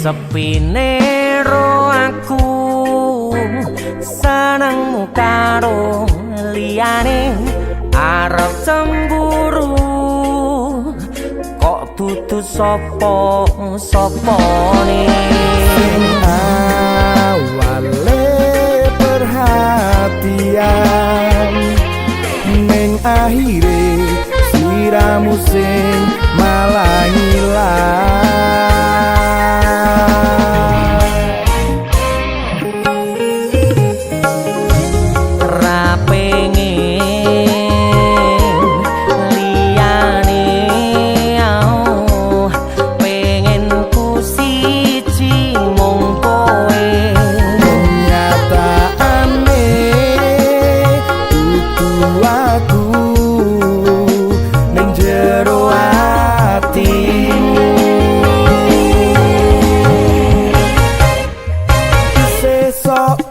sepine ro aku senengmu karo liyane arep cemburu kok dudu sapa-sapane awale perhatian ning akhire siramu sing malah ngilang pengen liyane pengen ku siji mung kowe kenyataane kudu atu menjero atimu sesok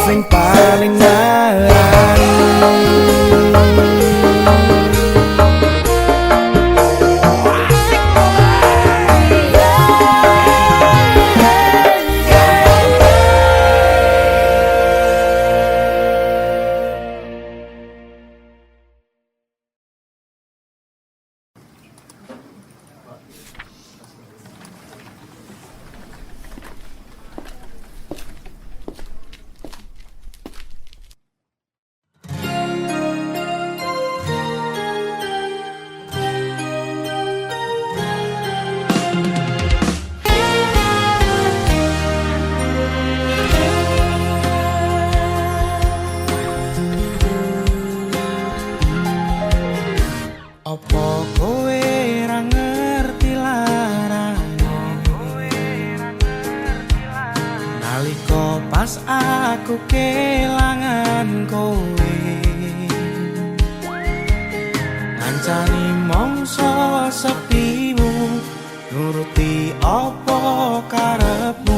sing paling opo kowe ra ngerti larane nalika pas aku kelangan kowe ngancani mongso sepi nuruti apa karepmu,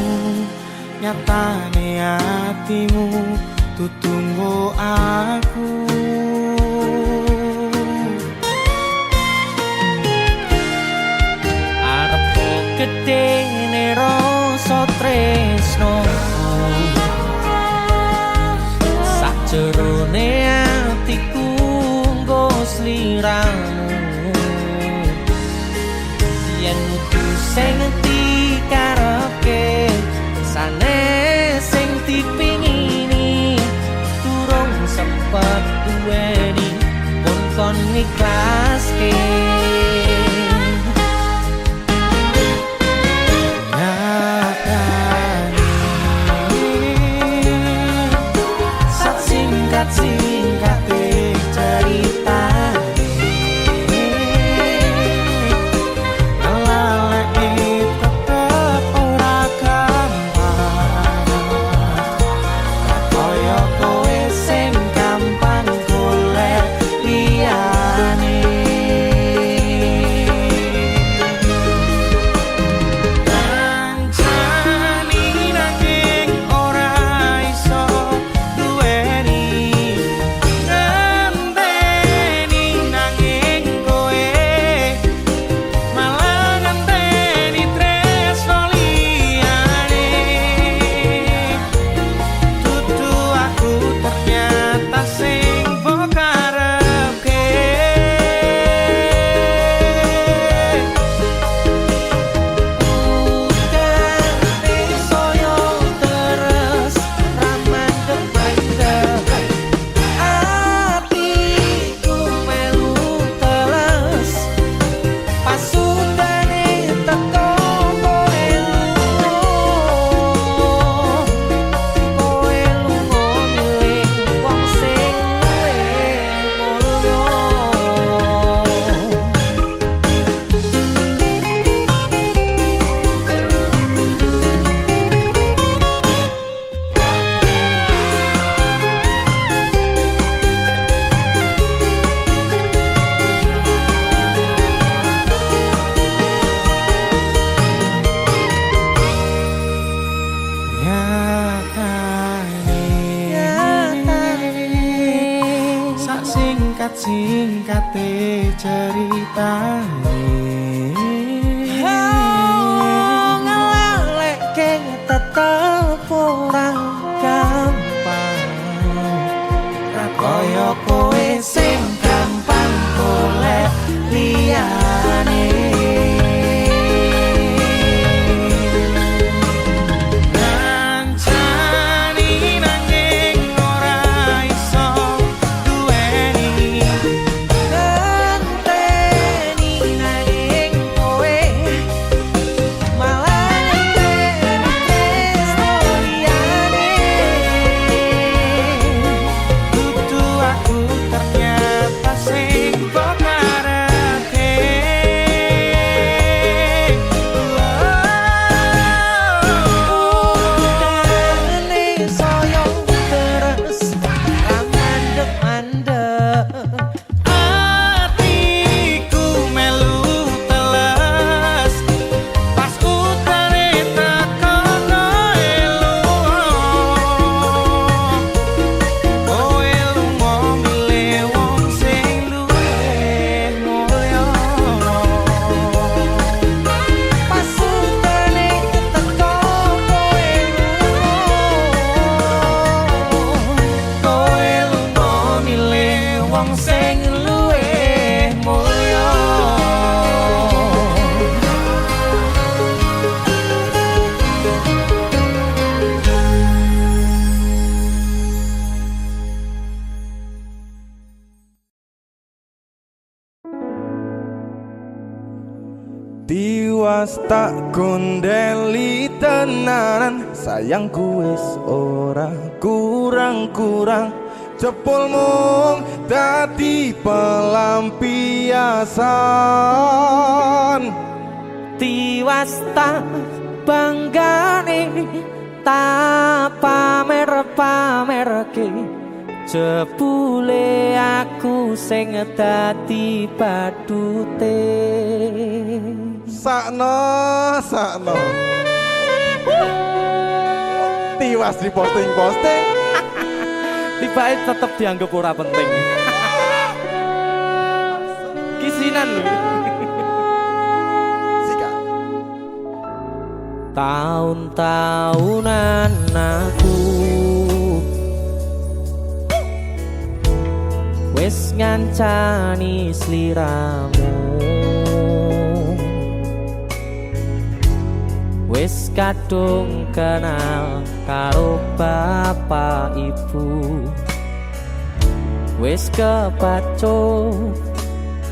nyatane hatimu tutunggu aku. Arepku gedene rasa tresno, sakjerone atiku nggo sliramu. Yen kudu sing dikarepke, sanes sing dipingini, durung sempet duweni pun kon ikhlaske. Singkat-singkate ceritane, ngelaleki tetep ora gampang, kaya kowe sing gampang golek liyane. Kancani nanging ora iso duweni, ngenteni nanging kowe malah ngenteni tresno liyane. Dudu aku ternyata sing mbok karepke. Utane soyo terus ramandeg-mandeg, atiku melu teles, pasudane teko kowe lunga milih wong sing luwih mulya. Sak singkat-singkate ceritane, ngelalekke tetep ora gampang, ra kaya kowe sing gampang golek liyane. Kancani nanging ora iso duweni, ngenteni nanging kowe malah ngenteni tresno liyane. Dudu aku ternyata sing mbok karepke. Utane soyo terus ramandeg-mandeg, atiku melu teles, pas utane tekono kowe lunga milih wong sing luwih mulya. Pasudane teko kowe lunga milih wong sing luwih mulya. Tiwas tak gondeli tenanan, sayangku wis ora kurang-kurang, jebul mung dadi pelampiasan. Tiwas tak banggane, tak pamer-pamerke, jebule aku sing dadi badute. Sakno, sakno. Tiwas di posting-posting. Tibae tetep dianggap ora penting. Kisinan lho. Sika. Tahun-tahunan aku wis ngancani sliramu, wis kadung kenal karo bapak ibu, wis kepacut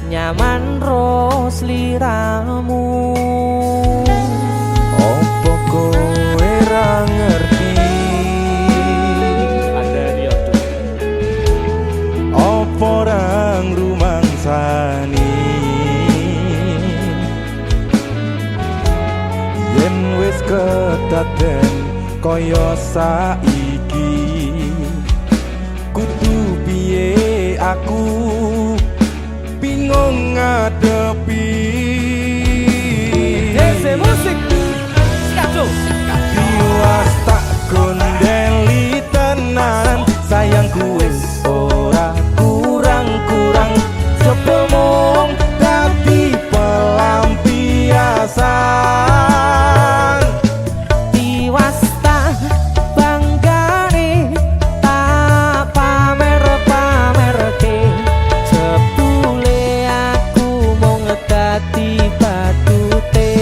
nyaman ro sliramu. Opo kowe ra ngerti? Opo ra ngrumangsani? Yen wis kedaden kaya saiki, kudu piye aku bingung ngadepi. Dese musik Skato Tiwas tak gondeli tenan, sayangku wis ora kurang-kurang, coba mung dadi pelampiasan. Tiwas tak banggane tak pamer-pamerke, jebule aku mung dadi badute.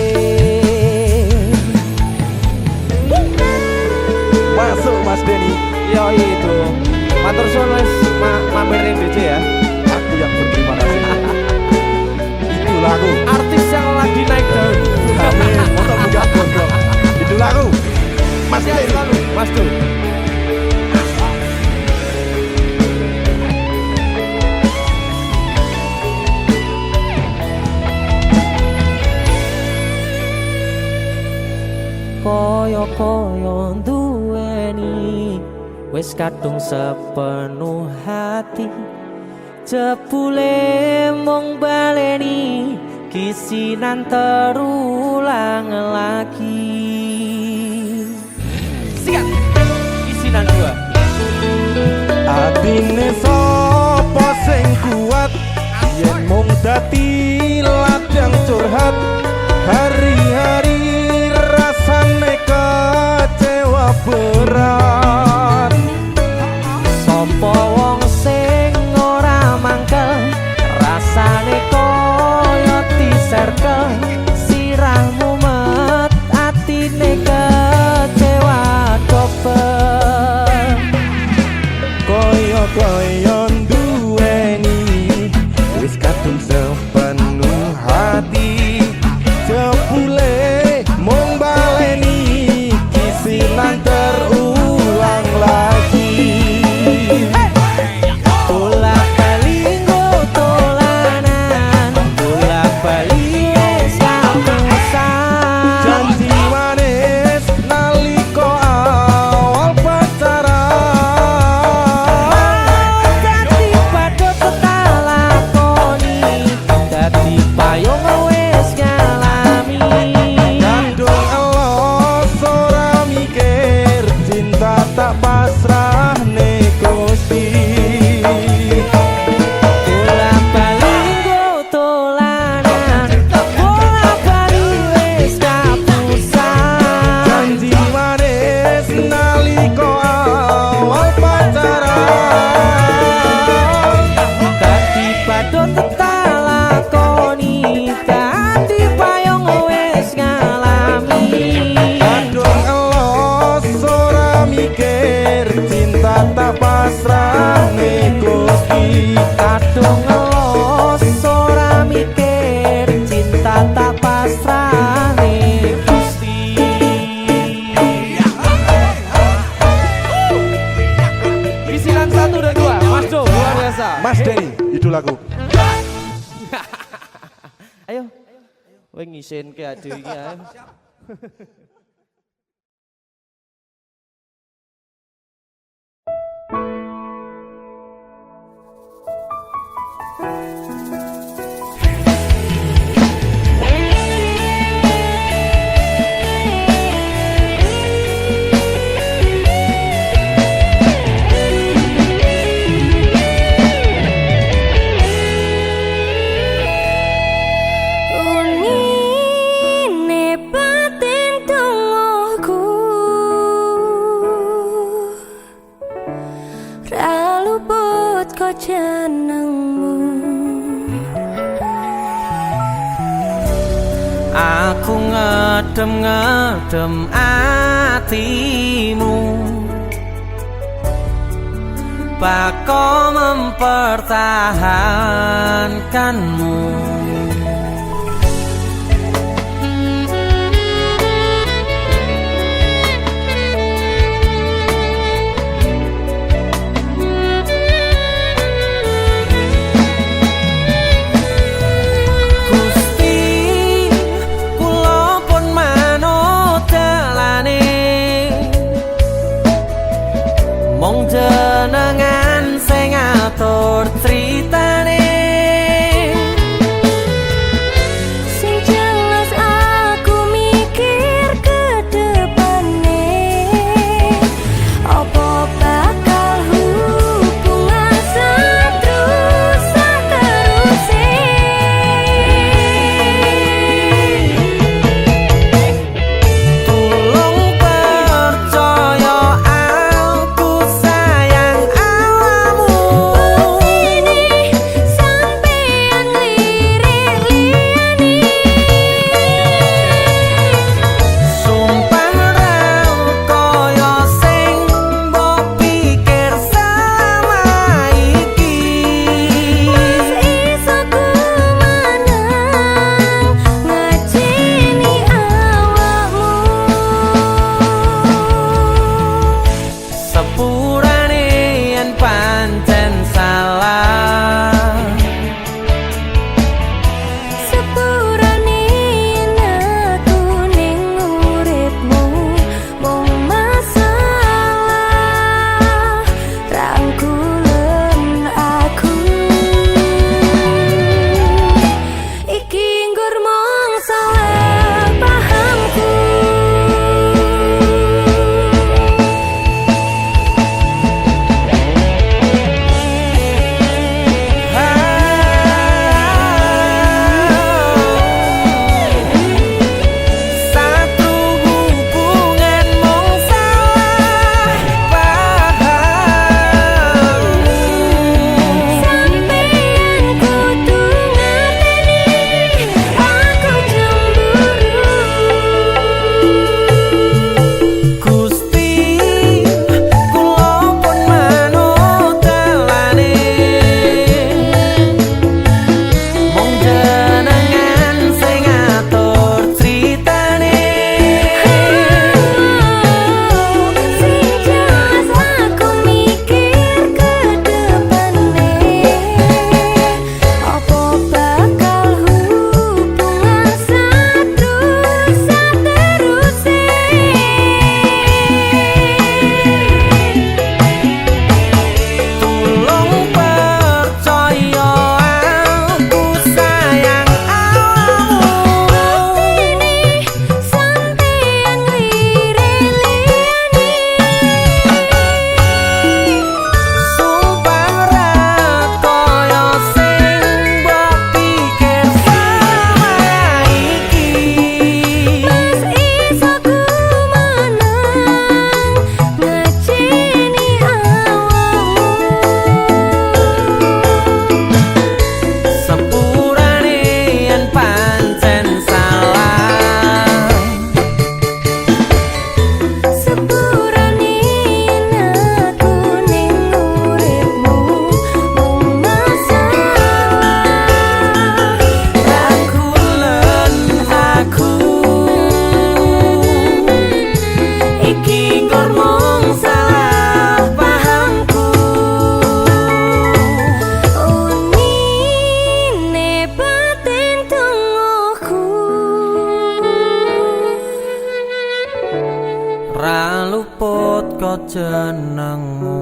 Masuk Mas Denny. Yo itu matur suwun wis mamerin DJ ya. Aku yang berterima kasih. Itulah aku. Artis yang lagi naik daun. Amin. Untuk buka gondrong. Itulah aku. Mas Denny. Mas Du. Koyo-koyo duweni wis kadung sepenuh hati, jebule mung baleni kisinan terulang lagi. Siap kisinan dua. Atine sapa sing kuat, yen mung dadi ladang curhat, hari-hari rasane kecewa berat. Sopo wong sing ora mangkel, rasane koyo diserkel, sirahmu met atine kecewa dobel. Koyo-koyo duweni wis kadung sepenuh hati, jebule mung baleni kisinan terulang lagi. Bolak-balik tolanan, bolak-balik wis kapusan. Janji manis nalika awal pacaran, Dadi padha tak lakoni, dadi payung wis ngalami. kadung elos ora mikir, cinta tak pasrah Gusti. Bolak-balik tolanan, bolak-balik wis kapusan. Janji manis nalika awal pacaran, Dadi padha tak lakoni, dadi payung wis ngalami. kadung elos ora mikir, cinta tak pasrah Gusti. Kadung ngelos ora mikir, cinta tak pasrahne Gusti. Kisinan 1 dan 2, Mas Do, luar biasa. Mas Denny, idolaku. Ayo, kowe ngisenke ade iki ae. jenengmu. Aku ngedem-ngedem atimu, bako mempertahankanmu. Mong jenengan sing ngatur critane, Sing jelas aku mikir ke depane, apa bakal hubungan seterus teruse. tulung percaya aku sayang awamu. Ini sampeyan lirik liyane, Sumpah ra kaya sing mbok pikir selama iki. iso ku menang ngajeni awakmu. Sepurane yen pancen salah, Sepurane yen aku ning uripmu mung masalah rangkulen aku. Iki nggur mung salah pahamku. satu hubungan mung salah paham. Sampeyan kudu ngerteni aku cemburu. Gusti kula pun manut dalane, mong jenengan sing ngatur critane. Sing jelas aku mikir ke depane, apa bakal hubungan seterus teruse. Tulung percaya aku sayang awamu. Ini sampeyan lirik liyane, Sumpah ra kaya sing mbok pikir selama iki. iso ku menang ngajeni awakmu. Sepurane yen pancen salah, Sepurane yen aku ning uripmu mung masalah rangkulen aku. Iki nggur mung salah pahamku. unine batin tungguku. Ra luput kok jenengmu.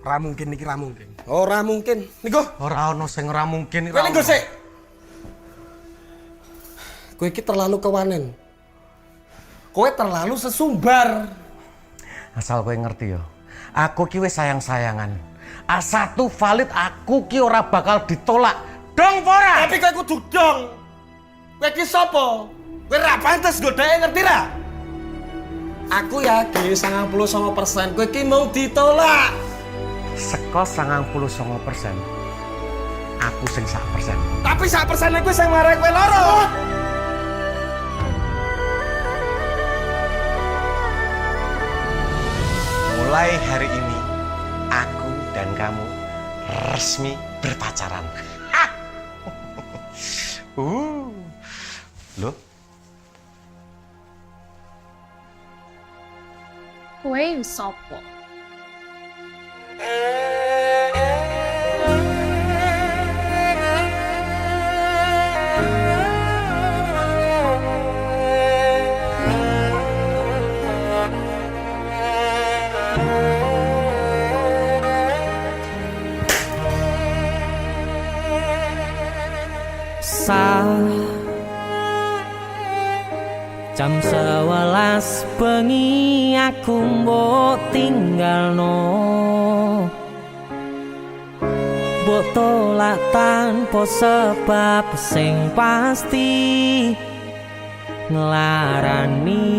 Ra mungkin iki ra mungkin. Ora mungkin. Niku, Ora ono sing ora mungkin. kowe niku sik. Kowe iki terlalu kewanen. Kowe terlalu sesumbar. Asal kowe ngerti yo. Aku ki wis sayang-sayangan. A1 valid aku ki ora bakal ditolak. Dong ora? Tapi kowe kudu dong. Kowe ki sapa? Kowe ra pantes godheke ngerti ra? Aku yakin 99% kowe ki mau ditolak. Seko 99%. Aku sing 1%. Tapi 1% iku sing marai kowe loro. Mulai hari ini aku dan kamu resmi berpacaran. Loh? Kowe sapa? Jam 11 bengi aku mbok tinggalno, mbok tolak tanpa sebab sing pasti nglarani.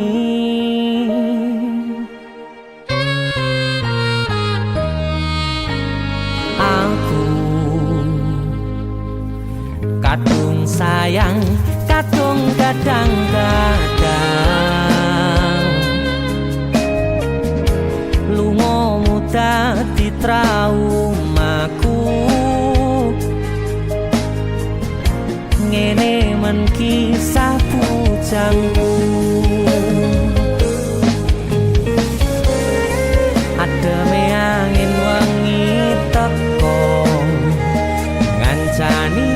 Aku kadung sayang, kadung kadang-kadang lunga dadi traumaku. Ngene men kisah bujangku. Ademe angin wengi teko ngancani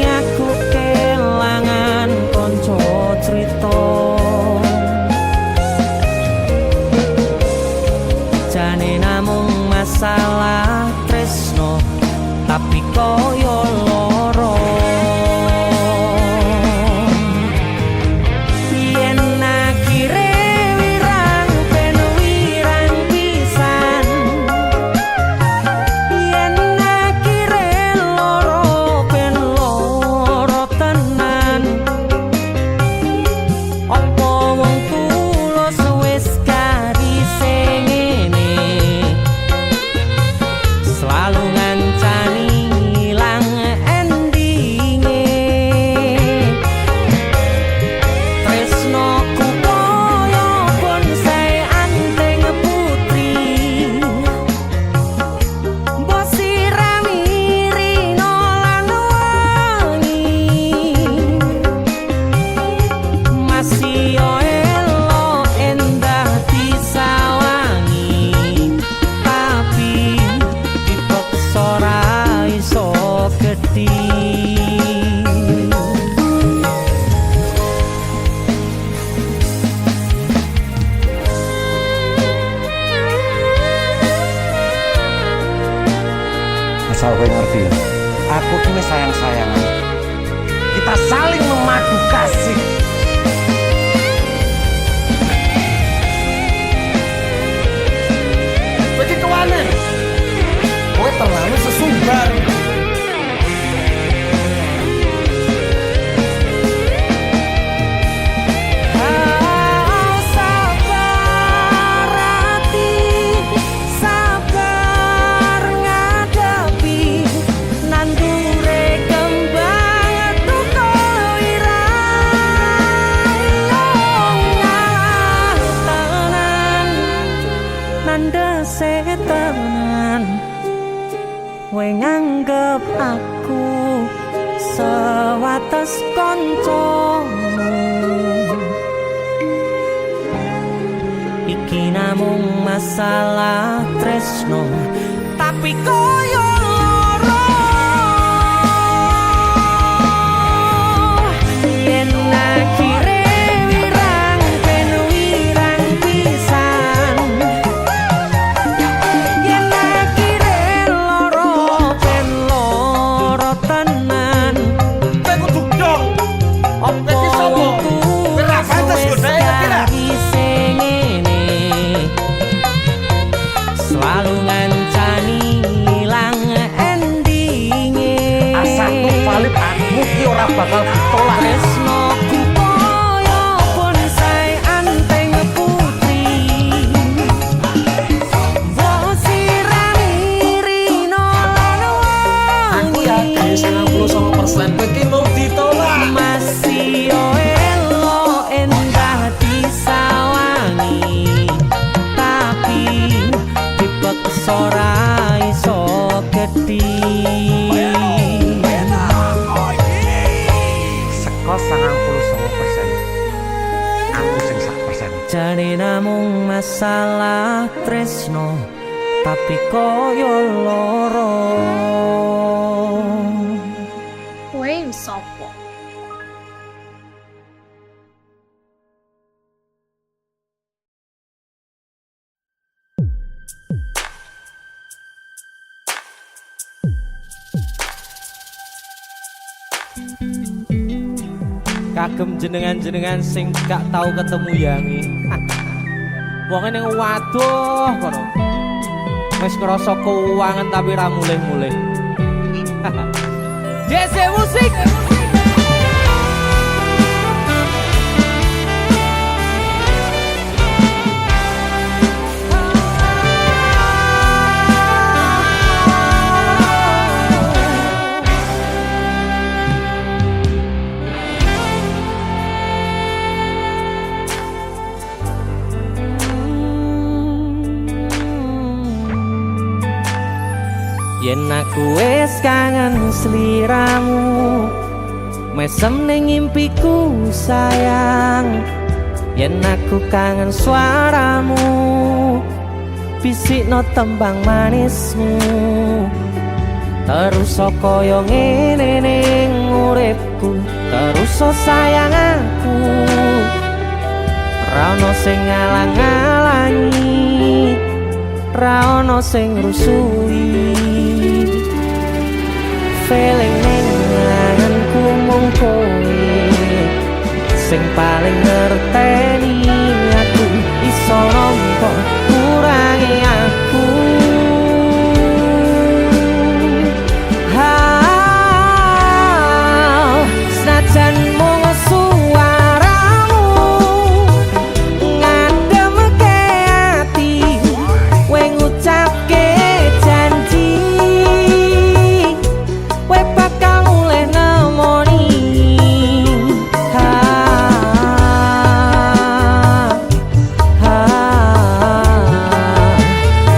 aku kelangan konco cerita. Jane namung masalah tresno tapi koyo loro. Yen akhire wirang ben wirang pisan, yen akhire loro ben loro tenan. Apa wong tulus wis karise ngene, selalu ngancani ilang endinge. Tresnoku koyo bonsai anting putri, mbok sirami rino lan wangi. Masih elok endah disawangi, tapi dipaksa ra iso gedhi. Asal kowe ngerti ya. Aku ki wis sayang-sayangan. Kita saling memadu kasih. Kowe ki kewanen. Kowe terlalu sesumbar. Sabar hati, sabar ngadepi nandure kembang tuko irang tenan, nandese tenan. Kowe nganggep aku sewates koncomu, iki namung masalah tresno tapi koyo loro. Yen akhire wirang ben wirang pisan, yen akhire loro ben loro tenan. Kowe kudu dong. Kowe ki sapa? Kowe ra pantes godheke ngerti ra? bakal ditolak. Tresnoku koyo bonsai anteng putri. Wo sirami rino Aku yakin 99% kowe iki mau ditolak. masih yo elo endah disawangi, tapi dipaksa ora iso gedhi. Seko 99%. Aku sing 1%. Jane namung masalah tresno, tapi koyo loro. Kowe sopo? Kagem jenengan-jenengan sing gak tau ketemu yangi. Wong ning waduh kono. Wis ngrasa keuangan tapi ra mulih-mulih. JC Musik. Yen aku wis kangen sliramu, mesem ning impiku sayang. Yen aku kangen suaramu, bisikno tembang manismu. Terus kaya ngene ning uripku, terus sayang aku. Ra ono sing ngalang-alangi, ra ono sing rusui. Feeling ning ngangenku mung kowe sing paling ngerteni aku. Iso nampa kurangi aku. Senajan mung suaramu ngademke ati, kowe ngucapke janji kowe bakal mulih nemoni.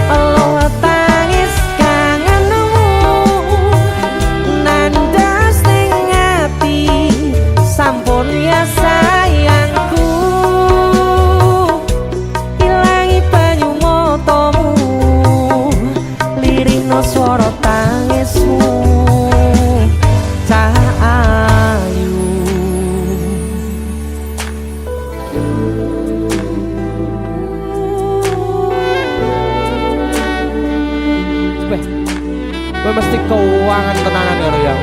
Allah tangis kangenmu nandas ning ati, sampun ya sayangku. Ilangi banyu matamu, lirihno swara tangismu. Cahayu kowe mesti keuangan tenanan karo yang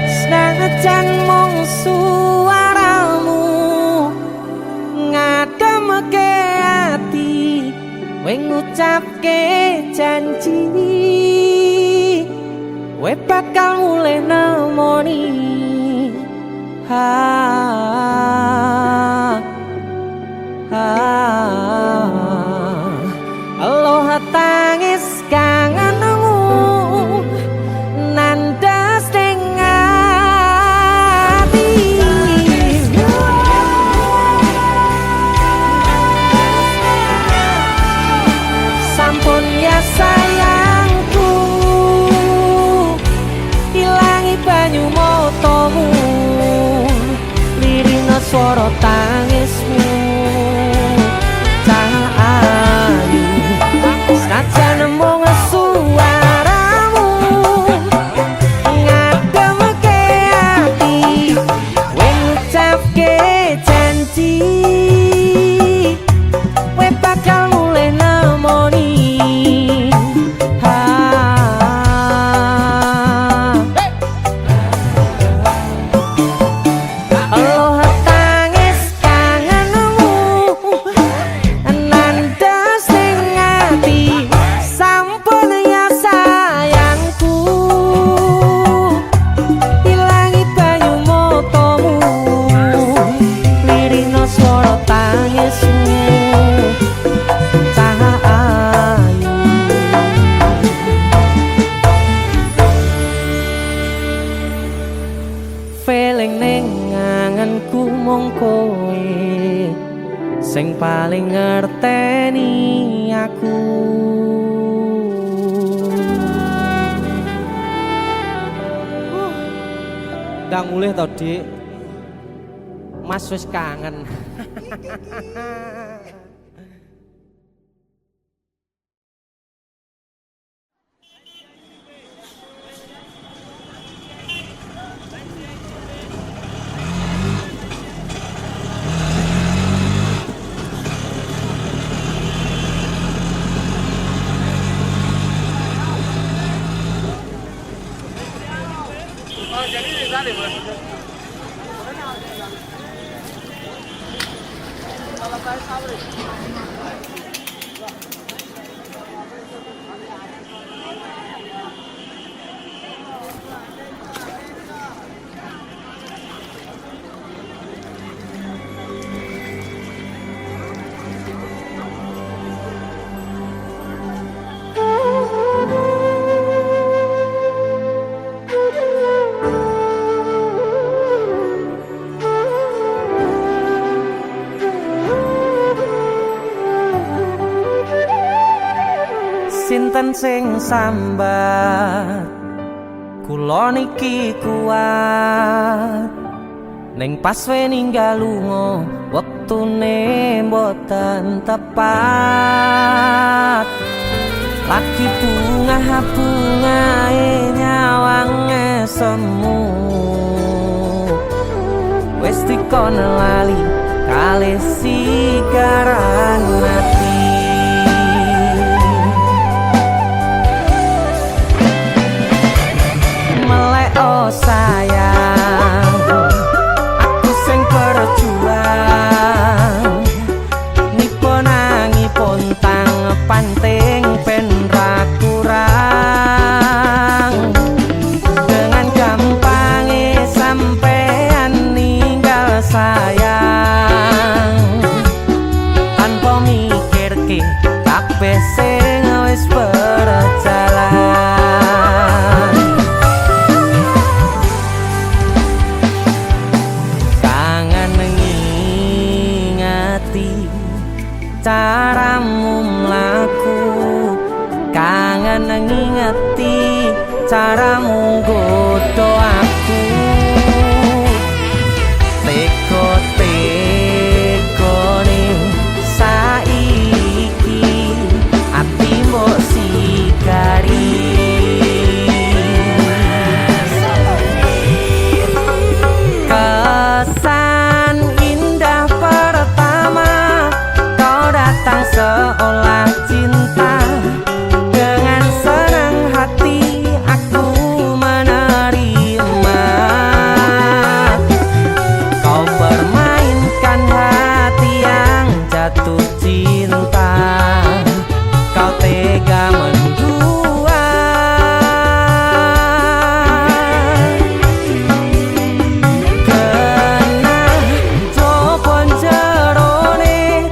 senajan mung suaramu ngademke ati, kowe ngucapke janji kowe bakal mulih nemoni. Allah tangis kangenmu nandas ning ati. Sampun ya sayangku, ilangi banyu matamu, lirihno swara tangismu. Cahayu senajan mung suaramu ngademke ati, kowe ngucapke janji kowe bakal mulih nemoni. eling ning anganku mung kowe sing paling ngerteni aku. Ndang mulih to, Dik. Mas wis kangen. Sinten sing sambat kula niki kuat ning pas we ninggal lunga wektune mboten tepat. Lagi bungae nyawange semu wis dikon lali kalih sigaran mati. Oh sayang, aku sing berjuang nipo nangipun tang panting pen ra kurang. Dengan gampangnya sampean ninggal sayang tanpa mikirke kabeh sing wis berjalan. Caramu mlaku kangen ngingeti caramu godho aku teko-tekone saiki ati mbok sigari. Kesan indah pertama datang seolah cinta, dengan senang hati aku menerima. Kau permainkan hati yang jatuh cinta, kau tega mendua. Kena jopon jerone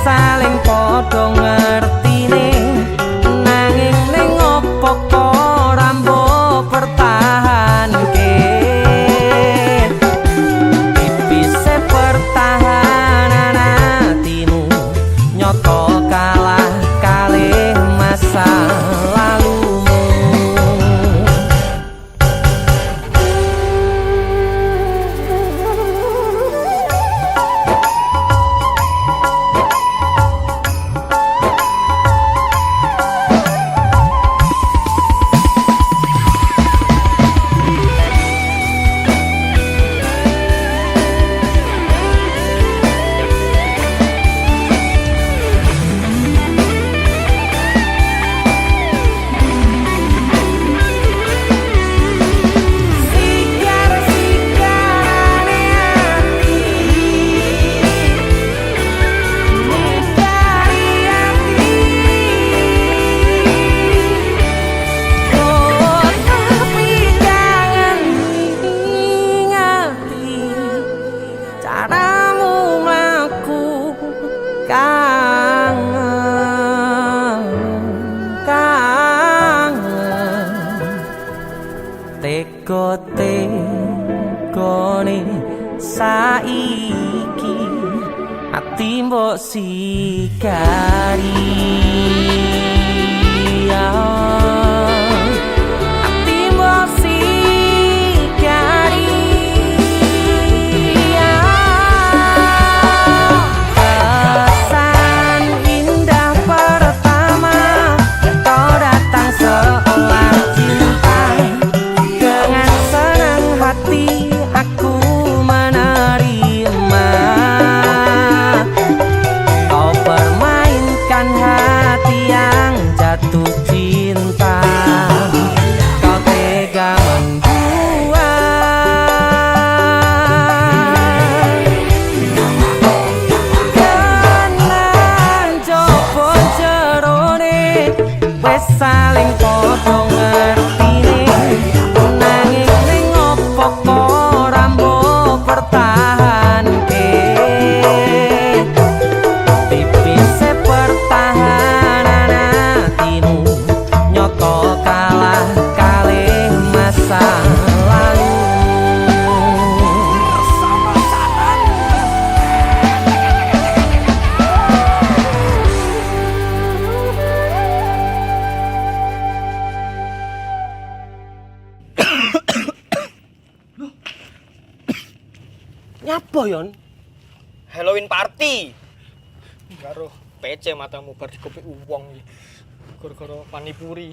saling podo ngertine nanging ning opo kok rambo pertahanke tipise pertahanan hatimu nyoto kalah kalih masa lalumu. mergone saiki ati mbok sikari. Ati mbok sikari. Kesan indah pertama kau datang seolah cinta. Dengan senang hati aku menerima. Kau permainkan hati yang jatuh cinta. Kau tega membuat kanan jopo jerone wes saling podo ngertine. Nanging ning opo kok rambo pertahanke. Tipise pertahanan hatimu nyoto kalah kalih masa lalu. Nyapa yon? Halloween party. Karo PC matamu bar dikopi uwong iki. Gara-gara panipuri.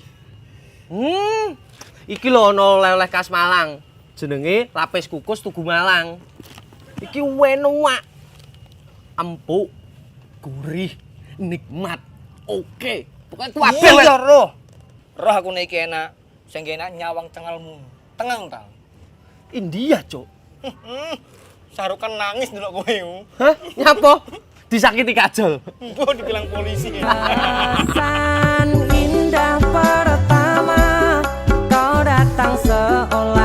Iki lho ana oleh-oleh khas Malang. Jenenge lapis kukus Tugu Malang. Iki enak. Empuk, gurih, nikmat. Oke. Pokoknya kuwabe Iya roh. Roh aku nek iki enak. Sing enak nyawang cengalmu. Tengang ta. India, Cuk. Sarukan nangis ndelok kowe. Hah? Nyapa? Disakiti kajol. Mbok dibilang polisi. Kesan indah pertama kau datang seolah